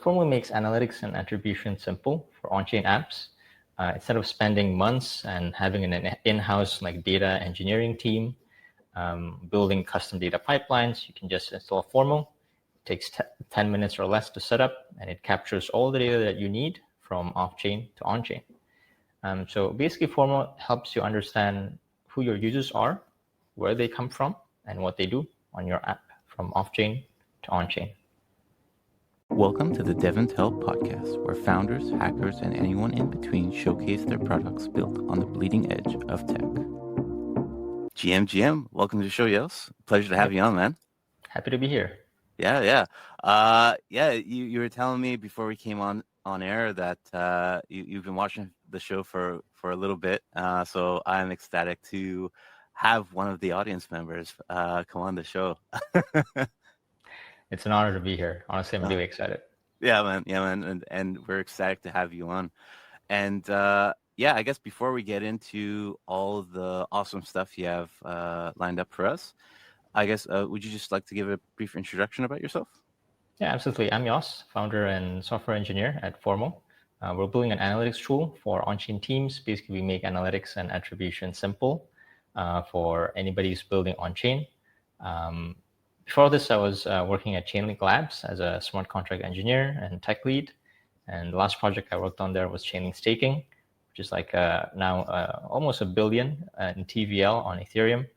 Formo makes analytics and attribution simple for on-chain apps. Instead of spending months and having an in-house like data engineering team, building custom data pipelines, you can just install Formo. It takes 10 minutes or less to set up, and it captures all the data that you need from off-chain to on-chain. So basically, Formo helps you understand who your users are, where they come from, and what they do on your app from off-chain to on-chain. Welcome to the DevNTell podcast, where founders, hackers, and anyone in between showcase their products built on the bleeding edge of tech. GM, welcome to the show, Yos. Pleasure to have you on, man. Happy to be here. Yeah. You were telling me before we came on air that you've been watching the show for a little bit, so I'm ecstatic to have one of the audience members come on the show. It's an honor to be here. Honestly, I'm really excited. Yeah, man. And we're excited to have you on. And I guess before we get into all the awesome stuff you have lined up for us, I guess, would you just like to give a brief introduction about yourself? Yeah, absolutely. I'm Yos, founder and software engineer at Formo. We're building an analytics tool for on-chain teams. Basically, we make analytics and attribution simple for anybody who's building on-chain. Before this, I was working at Chainlink Labs as a smart contract engineer and tech lead. And the last project I worked on there was Chainlink staking, which is like now almost $1 billion in TVL on Ethereum.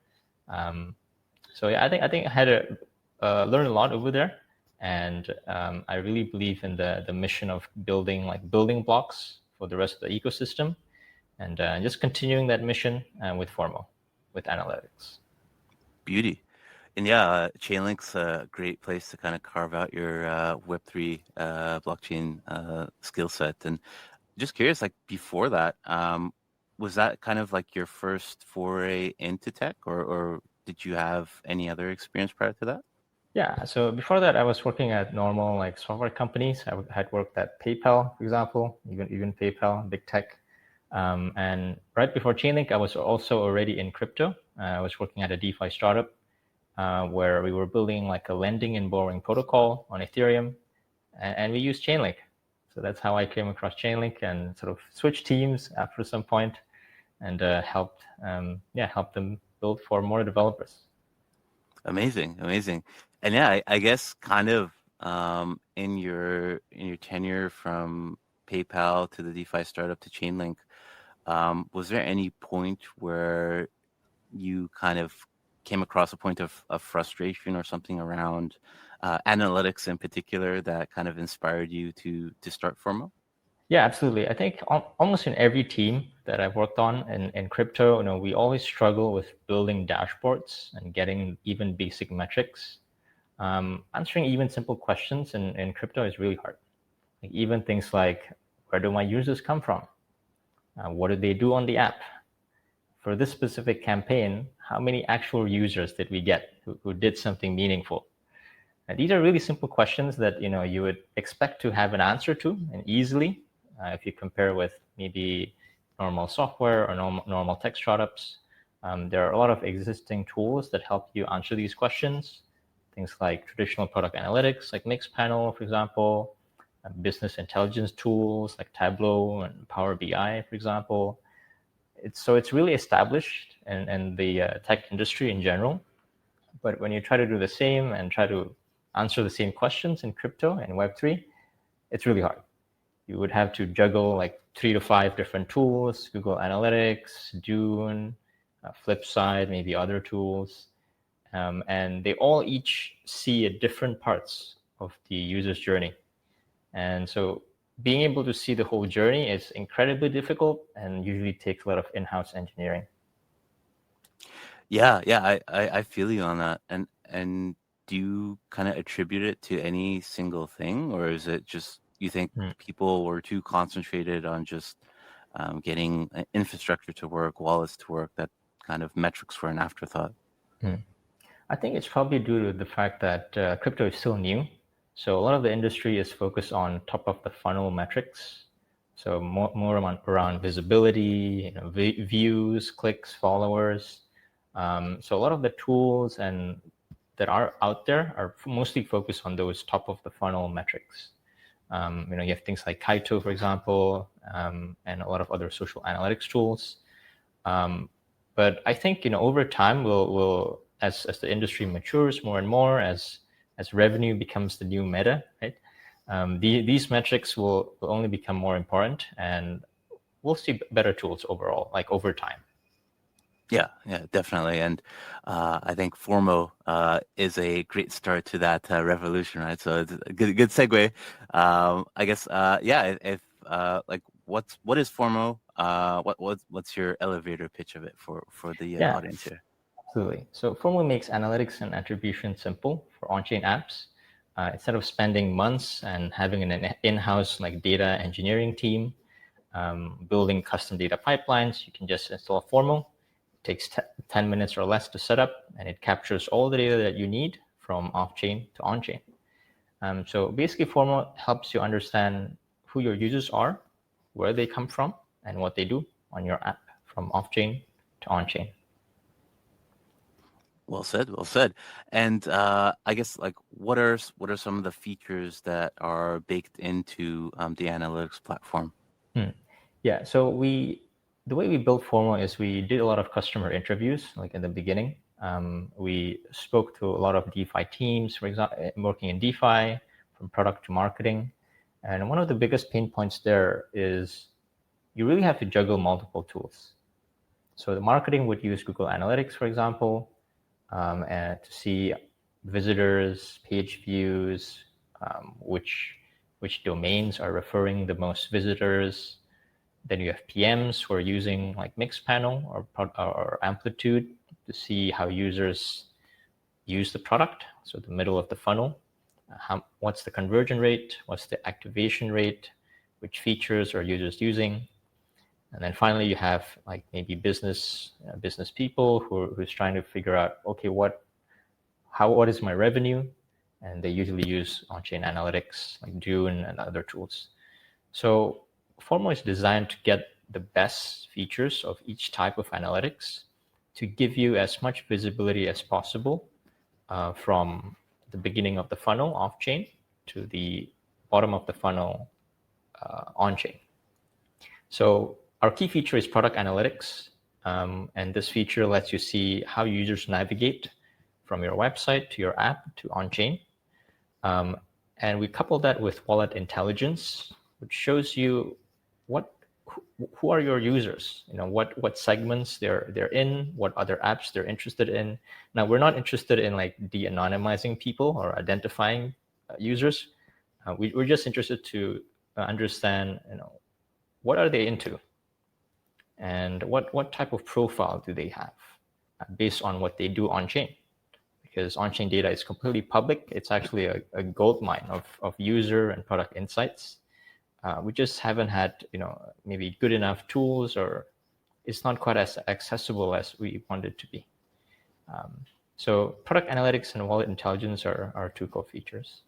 I think I had learned a lot over there, and I really believe in the mission of building building blocks for the rest of the ecosystem, and just continuing that mission with Formo, with analytics. Beauty. And yeah, Chainlink's a great place to kind of carve out your Web3 blockchain skill set. And just curious, like before that, was that kind of like your first foray into tech, or did you have any other experience prior to that? Yeah, so before that, I was working at normal software companies. I had worked at PayPal, for example, even PayPal, big tech. And right before Chainlink, I was also already in crypto. I was working at a DeFi startup. Where we were building like a lending and borrowing protocol on Ethereum, and we used Chainlink. So that's how I came across Chainlink and sort of switched teams after some point, and helped them build for more developers. Amazing. And yeah, I guess kind of in your tenure from PayPal to the DeFi startup to Chainlink, was there any point where you kind of came across a point of frustration or something around analytics in particular that kind of inspired you to start Formo? Yeah, absolutely. I think almost in every team that I've worked on in crypto, we always struggle with building dashboards and getting even basic metrics. Answering even simple questions in crypto is really hard. Like even things like, where do my users come from? What do they do on the app? For this specific campaign, how many actual users did we get who did something meaningful? And these are really simple questions that you would expect to have an answer to, and easily, if you compare with maybe normal software or normal tech startups. There are a lot of existing tools that help you answer these questions. Things like traditional product analytics, like Mixpanel, for example, business intelligence tools like Tableau and Power BI, for example. It's really established in the tech industry in general. But when you try to do the same and try to answer the same questions in crypto and Web3, it's really hard. You would have to juggle like 3 to 5 different tools: Google Analytics, Dune, Flipside, maybe other tools. And they all each see different parts of the user's journey. And so being able to see the whole journey is incredibly difficult and usually takes a lot of in-house engineering. Yeah, I feel you on that. And do you kind of attribute it to any single thing, or is it just you think people were too concentrated on just getting infrastructure to work, wallets to work, that kind of metrics were an afterthought? I think it's probably due to the fact that crypto is still new. So a lot of the industry is focused on top of the funnel metrics. So more around visibility, views, clicks, followers. So a lot of the tools that are out there are mostly focused on those top of the funnel metrics. You have things like Kaito, for example, and a lot of other social analytics tools. But I think over time, we'll as the industry matures more and more, as revenue becomes the new meta, right? These metrics will only become more important, and we'll see better tools overall, like over time. Yeah, definitely. And I think Formo is a great start to that revolution, right? So it's a good segue. I guess, if like what is Formo? What's your elevator pitch of it for the Yeah, audience here? absolutely. So Formo makes analytics and attribution simple for on-chain apps. Instead of spending months and having an in-house like data engineering team, building custom data pipelines, you can just install Formo. It takes 10 minutes or less to set up, and it captures all the data that you need from off-chain to on-chain. So basically, Formo helps you understand who your users are, where they come from, and what they do on your app from off-chain to on-chain. Well said, well said. And I guess like what are some of the features that are baked into the analytics platform? Yeah, so the way we built Formo is we did a lot of customer interviews, like in the beginning. We spoke to a lot of DeFi teams, for example, working in DeFi, from product to marketing. And one of the biggest pain points there is you really have to juggle multiple tools. So the marketing would use Google Analytics, for example, and to see visitors, page views, which domains are referring the most visitors. Then you have PMs who are using like Mixpanel or Amplitude to see how users use the product. So the middle of the funnel, what's the conversion rate, what's the activation rate, which features are users using. And then finally, you have like maybe business people who's trying to figure out, okay, what is my revenue? And they usually use on-chain analytics like June and other tools. So Formo is designed to get the best features of each type of analytics to give you as much visibility as possible from the beginning of the funnel off-chain to the bottom of the funnel on-chain. So our key feature is product analytics, and this feature lets you see how users navigate from your website to your app to on-chain. And we couple that with wallet intelligence, which shows you who are your users, what segments they're in, what other apps they're interested in. Now, we're not interested in like de-anonymizing people or identifying users. We're just interested to understand, what are they into, and what type of profile do they have based on what they do on chain. Because on-chain data is completely public. It's actually a gold mine of user and product insights. We just haven't had, maybe good enough tools, or it's not quite as accessible as we want it to be. So product analytics and wallet intelligence are two core features.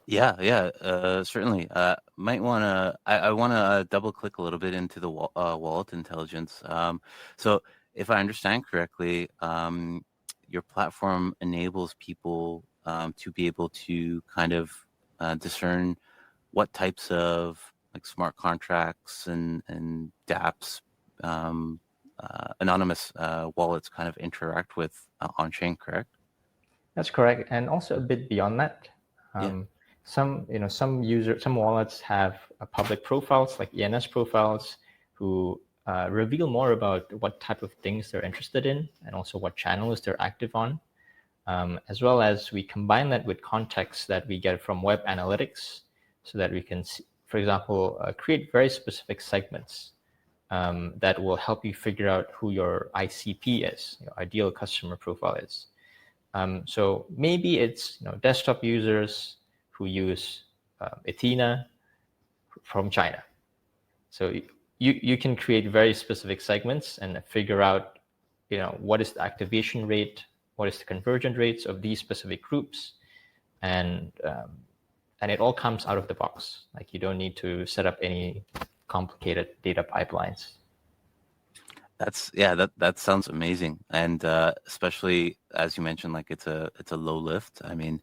Yeah, certainly. Might wanna I wanna double click a little bit into the wallet intelligence. So if I understand correctly, your platform enables people to be able to kind of discern what types of like smart contracts and dApps anonymous wallets kind of interact with on-chain, correct? That's correct, and also a bit beyond that. Yeah. Some wallets have public profiles like ENS profiles who reveal more about what type of things they're interested in and also what channels they're active on, as well as we combine that with context that we get from web analytics, so that we can, for example, create very specific segments that will help you figure out who your ICP is, your ideal customer profile is. So maybe it's desktop users who use Ethena from China. So you can create very specific segments and figure out what is the activation rate, what is the conversion rates of these specific groups, and it all comes out of the box. Like you don't need to set up any complicated data pipelines. That sounds amazing, and especially as you mentioned, like it's a low lift. I mean,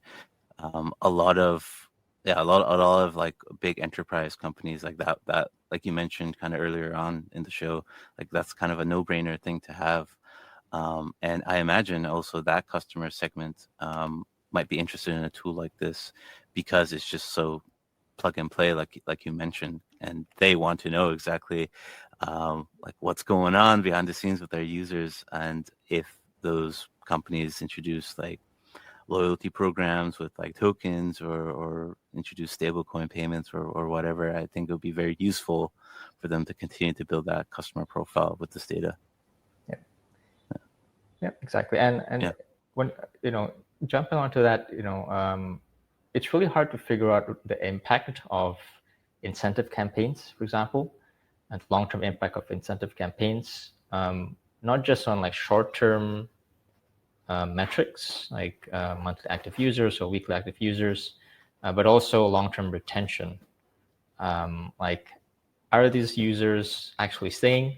a lot of yeah, a lot of like big enterprise companies like that like you mentioned kind of earlier on in the show, like that's kind of a no-brainer thing to have. And I imagine also that customer segment might be interested in a tool like this because it's just so plug and play, like you mentioned, and they want to know exactly like what's going on behind the scenes with their users, and if those companies introduce like loyalty programs with like tokens or introduce stablecoin payments or whatever, I think it'll be very useful for them to continue to build that customer profile with this data. Yeah, yeah, exactly. And Yeah. when jumping onto that, it's really hard to figure out the impact of incentive campaigns, for example, and long-term impact of incentive campaigns, not just on like short-term metrics like monthly active users or weekly active users, but also long-term retention. Like, are these users actually staying,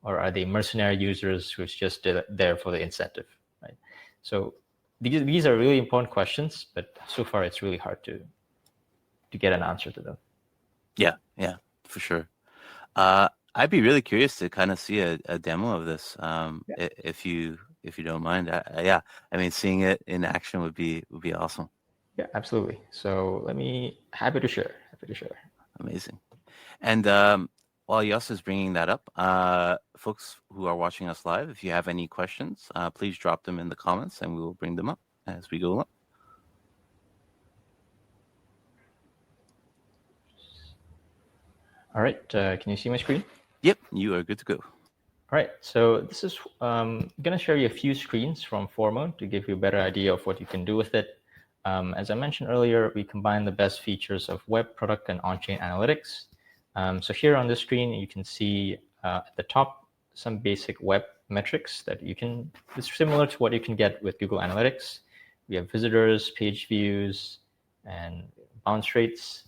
or are they mercenary users who's just there for the incentive, right? So these are really important questions, but so far it's really hard to get an answer to them. Yeah, for sure. I'd be really curious to kind of see a demo of this, Yeah. if you don't mind. Yeah, I mean, seeing it in action would be awesome. Yeah, absolutely. So happy to share. Amazing. And while Yos is bringing that up, folks who are watching us live, if you have any questions, please drop them in the comments, and we will bring them up as we go along. All right, can you see my screen? Yep, you are good to go. All right, so this is going to show you a few screens from Formo to give you a better idea of what you can do with it. As I mentioned earlier, we combine the best features of web, product, and on-chain analytics. So here on the screen, you can see at the top some basic web metrics that it's similar to what you can get with Google Analytics. We have visitors, page views, and bounce rates.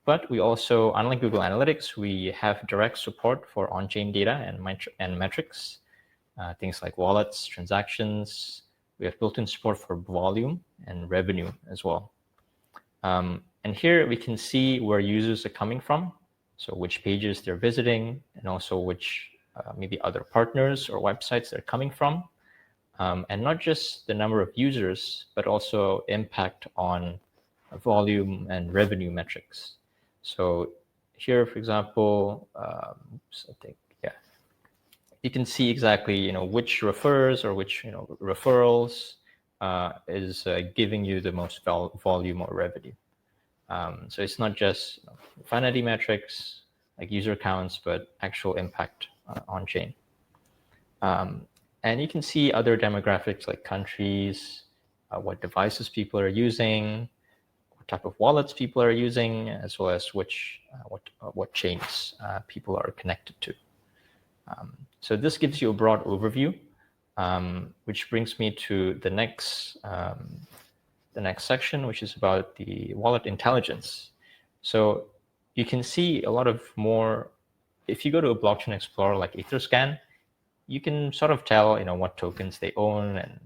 But we also, unlike Google Analytics, we have direct support for on-chain data and metrics, things like wallets, transactions. We have built-in support for volume and revenue as well. And here we can see where users are coming from, so which pages they're visiting, and also which maybe other partners or websites they're coming from. And not just the number of users, but also impact on volume and revenue metrics. So here, for example, I think, yeah, you can see exactly, which refers or which, referrals is giving you the most volume or revenue. So it's not just vanity metrics like user counts, but actual impact on chain. And you can see other demographics like countries, what devices people are using, type of wallets people are using, as well as what chains people are connected to. So this gives you a broad overview, which brings me to the next section, which is about the wallet intelligence. So you can see a lot of more. If you go to a blockchain explorer like Etherscan, you can sort of tell what tokens they own and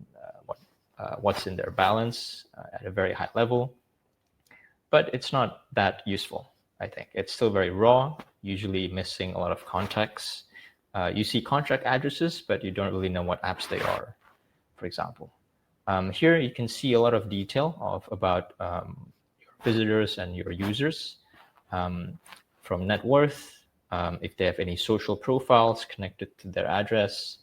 what's in their balance at a very high level. But it's not that useful, I think. It's still very raw, usually missing a lot of context. You see contract addresses, but you don't really know what apps they are, for example. Here you can see a lot of detail about your visitors and your users, from net worth, if they have any social profiles connected to their address,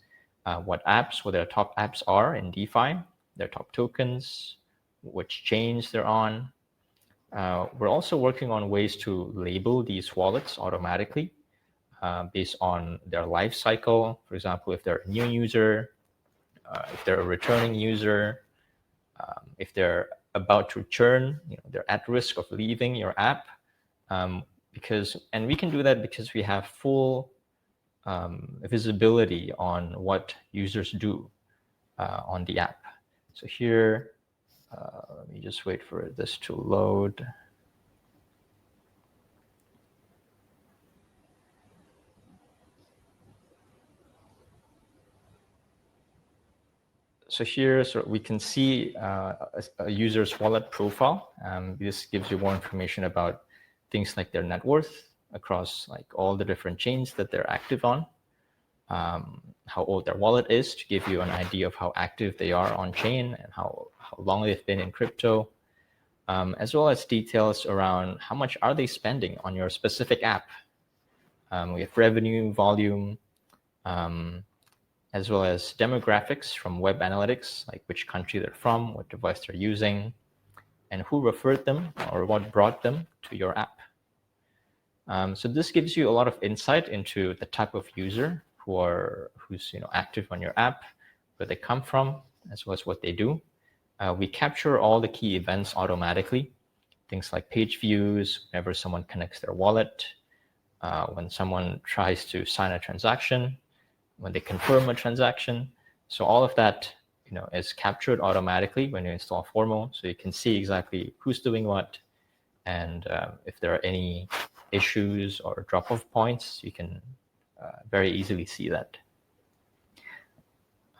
what their top apps are in DeFi, their top tokens, which chains they're on. We're also working on ways to label these wallets automatically based on their life cycle. For example, if they're a new user, if they're a returning user, if they're about to churn, they're at risk of leaving your app. And we can do that because we have full visibility on what users do on the app. So here, let me just wait for this to load. so here we can see a user's wallet profile. This gives you more information about things like their net worth across like all the different chains that they're active on, how old their wallet is to give you an idea of how active they are on chain and how long they've been in crypto, as well as details around how much are they spending on your specific app. We have revenue, volume, as well as demographics from web analytics, like which country they're from, what device they're using, and who referred them or what brought them to your app. So this gives you a lot of insight into the type of user who's active on your app, where they come from, as well as what they do. We capture all the key events automatically, things like page views, whenever someone connects their wallet, when someone tries to sign a transaction, when they confirm a transaction. So all of that is captured automatically when you install Formo, so you can see exactly who's doing what, and if there are any issues or drop-off points, you can very easily see that.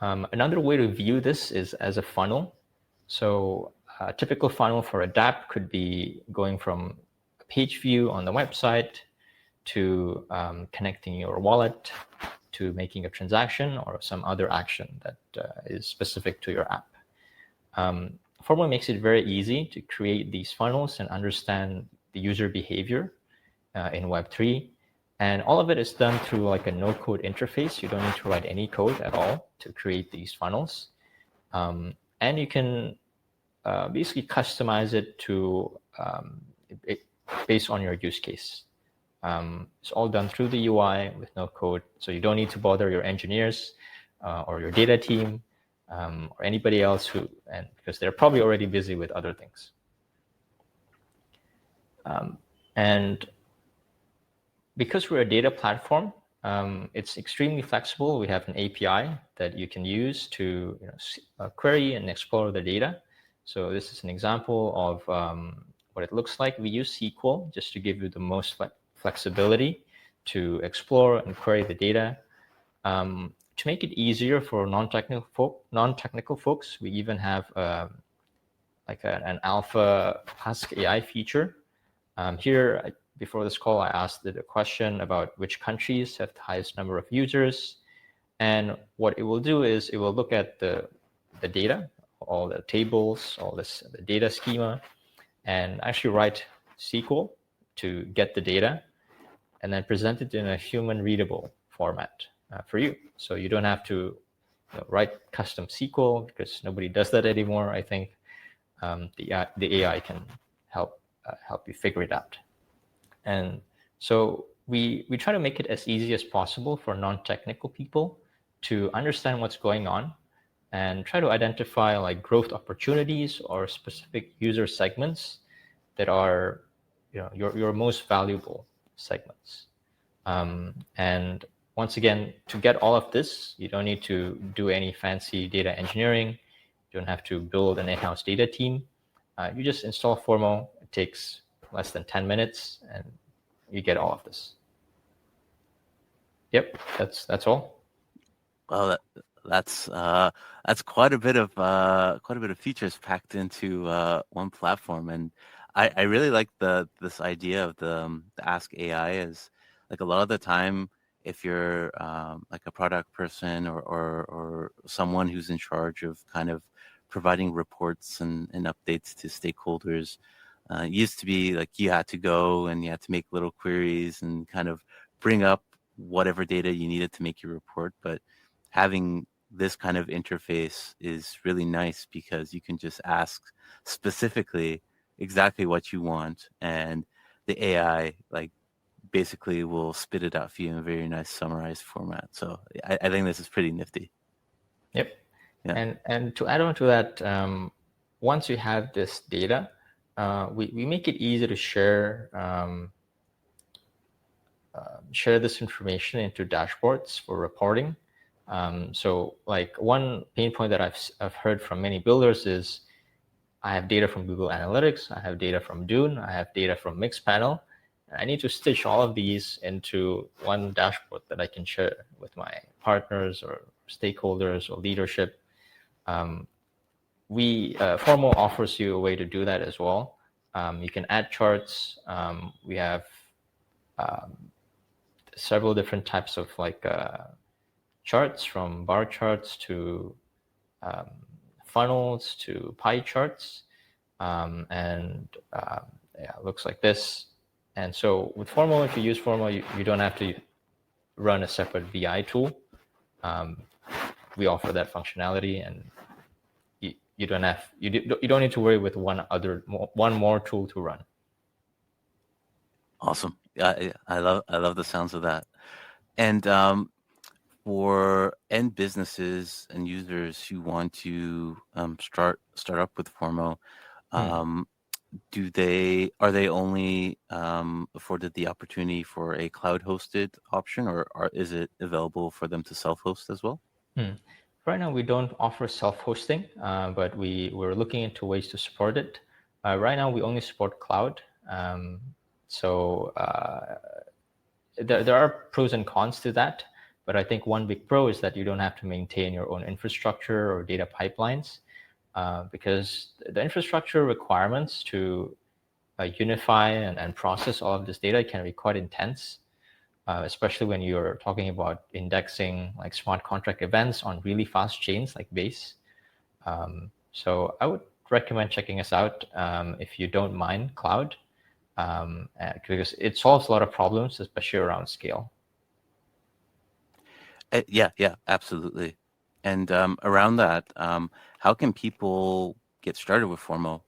Another way to view this is as a funnel. So a typical funnel for a dApp could be going from a page view on the website to connecting your wallet, to making a transaction or some other action that is specific to your app. Formo makes it very easy to create these funnels and understand the user behavior in Web3. And all of it is done through like a no-code interface. You don't need to write any code at all to create these funnels. And you can basically customize it to based on your use case. It's all done through the UI with no code, so you don't need to bother your engineers or your data team or anybody else because they're probably already busy with other things. And because we're a data platform, it's extremely flexible. We have an API that you can use to query and explore the data. So this is an example of what it looks like. We use SQL just to give you the most flexibility to explore and query the data. To make it easier for non-technical folks, we even have an alpha Ask AI feature. Here, before this call, I asked it a question about which countries have the highest number of users. And what it will do is it will look at the data, all the tables, the data schema, and actually write SQL to get the data and then present it in a human readable format for you. So you don't have to write custom SQL because nobody does that anymore. I think the AI can help you figure it out. And so we try to make it as easy as possible for non-technical people to understand what's going on and try to identify like growth opportunities or specific user segments that are your most valuable segments. And once again, to get all of this, you don't need to do any fancy data engineering. You don't have to build an in-house data team. You just install Formo. It takes less than 10 minutes and you get all of this. Yep, that's all. Well, that's quite a bit of features packed into one platform, and I really like this idea of the Ask AI. Is like a lot of the time, if you're like a product person or someone who's in charge of kind of providing reports and updates to stakeholders, it used to be like you had to go and you had to make little queries and kind of bring up whatever data you needed to make your report. But having this kind of interface is really nice because you can just ask specifically exactly what you want, and the AI like basically will spit it out for you in a very nice summarized format. So I think this is pretty nifty. Yep. Yeah. And to add on to that, once you have this data, we make it easy to share this information into dashboards for reporting. So like one pain point that I've heard from many builders is I have data from Google Analytics, I have data from Dune, I have data from Mixpanel. I need to stitch all of these into one dashboard that I can share with my partners or stakeholders or leadership. Formo offers you a way to do that as well. You can add charts. We have several different types of charts, from bar charts to funnels to pie charts, and yeah, it looks like this. And so with Formo, if you use Formo, you don't have to run a separate VI tool. We offer that functionality, and you don't need to worry with one more tool to run. Awesome. Yeah, I love the sounds of that. And for end businesses and users who want to start up with Formo, are they only afforded the opportunity for a cloud hosted option, or is it available for them to self-host as well? Right now, we don't offer self-hosting, but we're looking into ways to support it. Right now, we only support cloud. So there are pros and cons to that. But I think one big pro is that you don't have to maintain your own infrastructure or data pipelines, because the infrastructure requirements to unify and process all of this data can be quite intense. Especially when you're talking about indexing like smart contract events on really fast chains like Base. So I would recommend checking us out if you don't mind cloud, because it solves a lot of problems, especially around scale. Yeah, absolutely. And around that, how can people get started with Formo?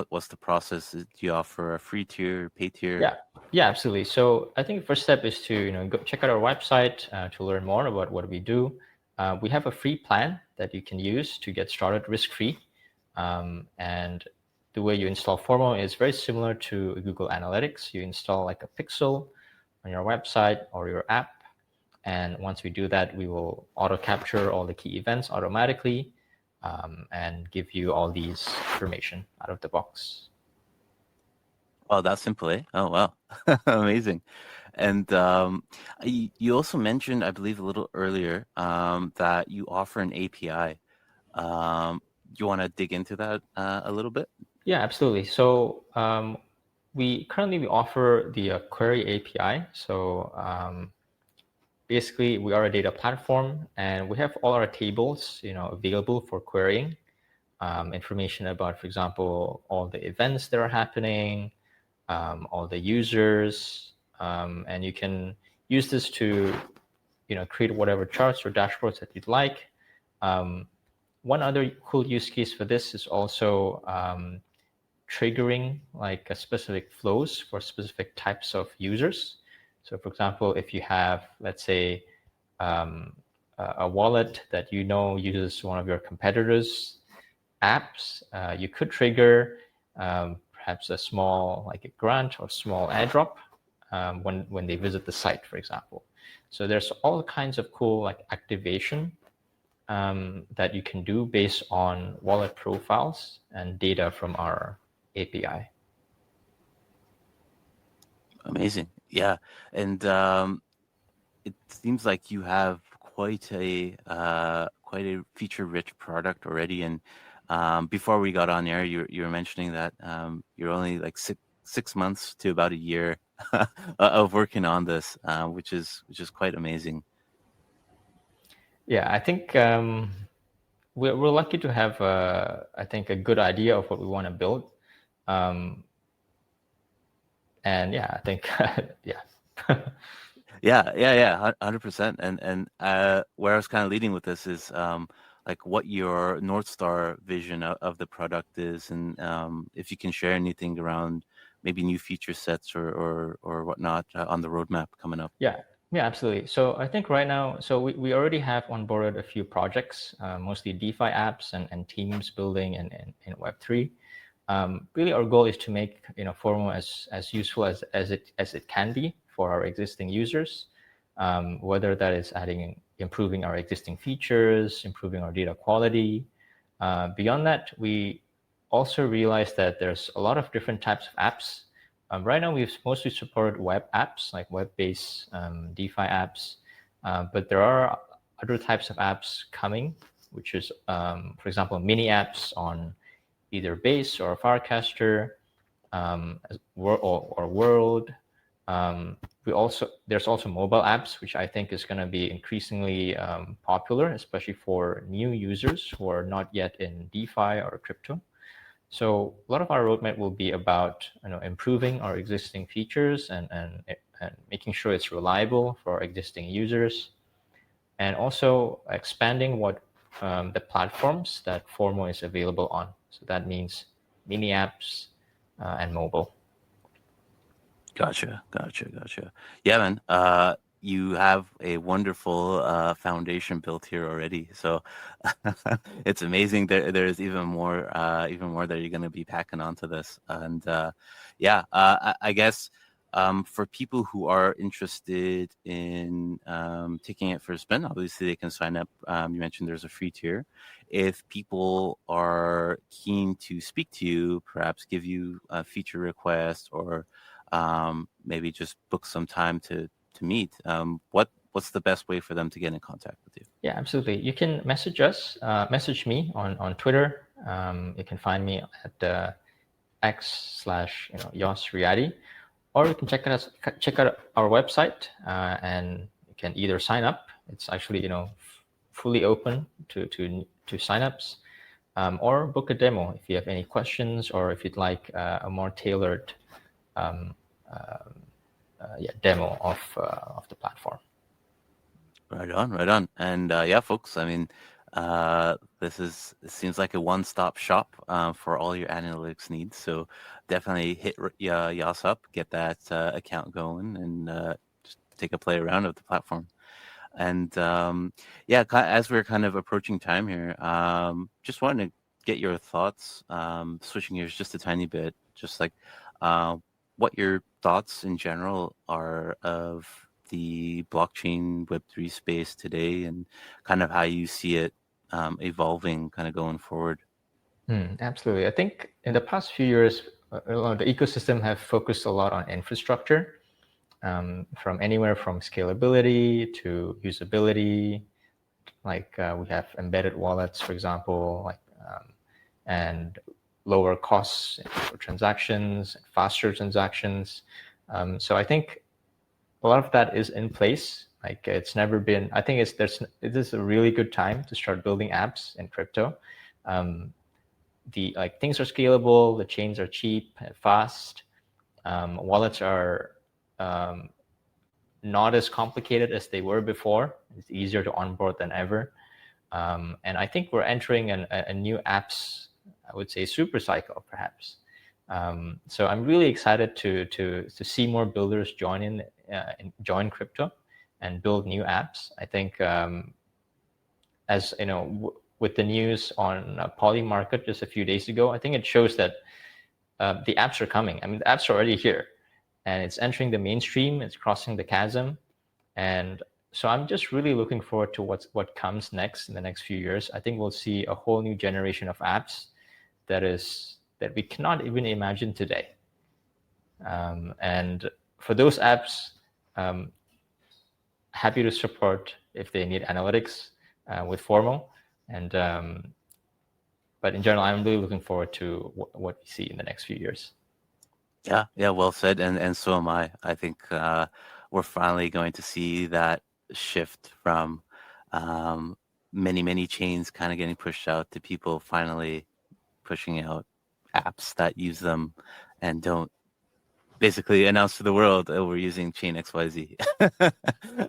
What's the process? Do you offer a free tier, pay tier? Yeah, absolutely. So I think the first step is to go check out our website to learn more about what we do. We have a free plan that you can use to get started risk-free. And the way you install Formo is very similar to Google Analytics. You install like a pixel on your website or your app. And once we do that, we will auto capture all the key events automatically, and give you all these information out of the box. Oh, that's simple, eh? Oh, wow. Amazing. And you also mentioned, I believe a little earlier, that you offer an API. You want to dig into that a little bit? Yeah, absolutely. So we currently offer the query API. So basically, we are a data platform, and we have all our tables, available for querying. Information about, for example, all the events that are happening, all the users, and you can use this to, create whatever charts or dashboards that you'd like. One other cool use case for this is also triggering like a specific flows for specific types of users. So for example, if you have, let's say, a wallet that uses one of your competitors' apps, you could trigger perhaps a small, like a grant or small airdrop when they visit the site, for example. So there's all kinds of cool like activation that you can do based on wallet profiles and data from our API. Amazing. Yeah. And it seems like you have quite a feature-rich product already. And before we got on air, you were mentioning that you're only like six months to about a year of working on this, which is quite amazing. Yeah, I think we're lucky to have, I think, a good idea of what we want to build. And yeah, I think, yeah. Yeah, 100%. And where I was kind of leading with this is like what your North Star vision of the product is, and if you can share anything around maybe new feature sets or whatnot on the roadmap coming up. Yeah, absolutely. So I think right now, so we already have onboarded a few projects, mostly DeFi apps and teams building in Web3. Really, our goal is to make Formo as useful as it can be for our existing users, whether that is improving our existing features, improving our data quality. Beyond that, we also realize that there's a lot of different types of apps. Right now, we mostly support web apps, like web-based DeFi apps, but there are other types of apps coming which is, for example, mini apps on either Base or Firecaster, or World. There's also mobile apps, which I think is going to be increasingly popular, especially for new users who are not yet in DeFi or crypto. So a lot of our roadmap will be about improving our existing features and making sure it's reliable for our existing users, and also expanding what the platforms that Formo is available on. So that means mini apps and mobile. Gotcha. Yeah, man. You have a wonderful foundation built here already. So it's amazing. There's even more that you're going to be packing onto this. And I guess for people who are interested in taking it for a spin, obviously they can sign up. You mentioned there's a free tier. If people are keen to speak to you, perhaps give you a feature request, or maybe just book some time to meet, what's the best way for them to get in contact with you? Yeah, absolutely. You can message me on Twitter. You can find me at x/Yos Riady, or you can check out our website, and you can either sign up. It's actually fully open to signups, or book a demo if you have any questions, or if you'd like a more tailored demo of the platform. Right on. And yeah, folks, I mean, this seems like a one-stop shop for all your analytics needs. So definitely hit Yas up, get that account going, and just take a play around of the platform. And as we're kind of approaching time here, just wanted to get your thoughts, switching gears just a tiny bit, just like what your thoughts in general are of the blockchain Web3 space today, and kind of how you see it evolving kind of going forward. Absolutely. I think in the past few years, the ecosystem have focused a lot on infrastructure, from anywhere from scalability to usability. Like we have embedded wallets, for example, and lower costs for transactions, faster transactions. So I think a lot of that is in place. Like it's never been. I think it is a really good time to start building apps in crypto. Things are scalable, the chains are cheap and fast. Wallets are not as complicated as they were before. It's easier to onboard than ever. And I think we're entering a new apps, I would say, super cycle, perhaps. So I'm really excited to see more builders join crypto and build new apps. I think, as you know, with the news on Poly Market just a few days ago, I think it shows that the apps are coming. I mean, the apps are already here, and it's entering the mainstream. It's crossing the chasm, and so I'm just really looking forward to what comes next in the next few years. I think we'll see a whole new generation of apps that we cannot even imagine today. And for those apps, happy to support if they need analytics with Formo. And but in general, I'm really looking forward to what we see in the next few years. Yeah, well said, and so am I. I think we're finally going to see that shift from many chains kind of getting pushed out to people finally pushing out apps that use them and don't basically announce to the world, oh, we're using chain XYZ.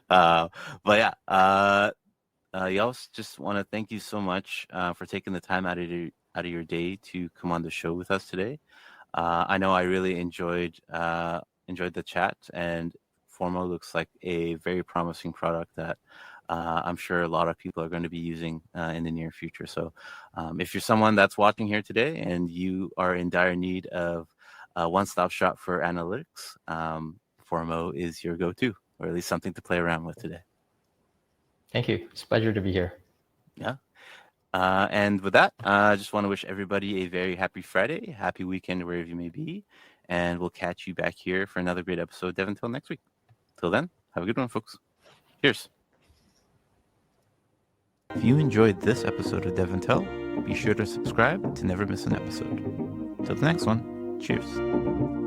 But yeah, Yos, just want to thank you so much for taking the time out of your day to come on the show with us today. I know I really enjoyed the chat, and Formo looks like a very promising product that I'm sure a lot of people are going to be using in the near future. So if you're someone that's watching here today and you are in dire need of a one-stop shop for analytics, Formo is your go-to, or at least something to play around with today. Thank you. It's a pleasure to be here. Yeah. And with that, I just want to wish everybody a very happy Friday, happy weekend, wherever you may be. And we'll catch you back here for another great episode of DevNTell next week. Till then, have a good one, folks. Cheers. If you enjoyed this episode of DevNTell, be sure to subscribe to never miss an episode. Till the next one, cheers.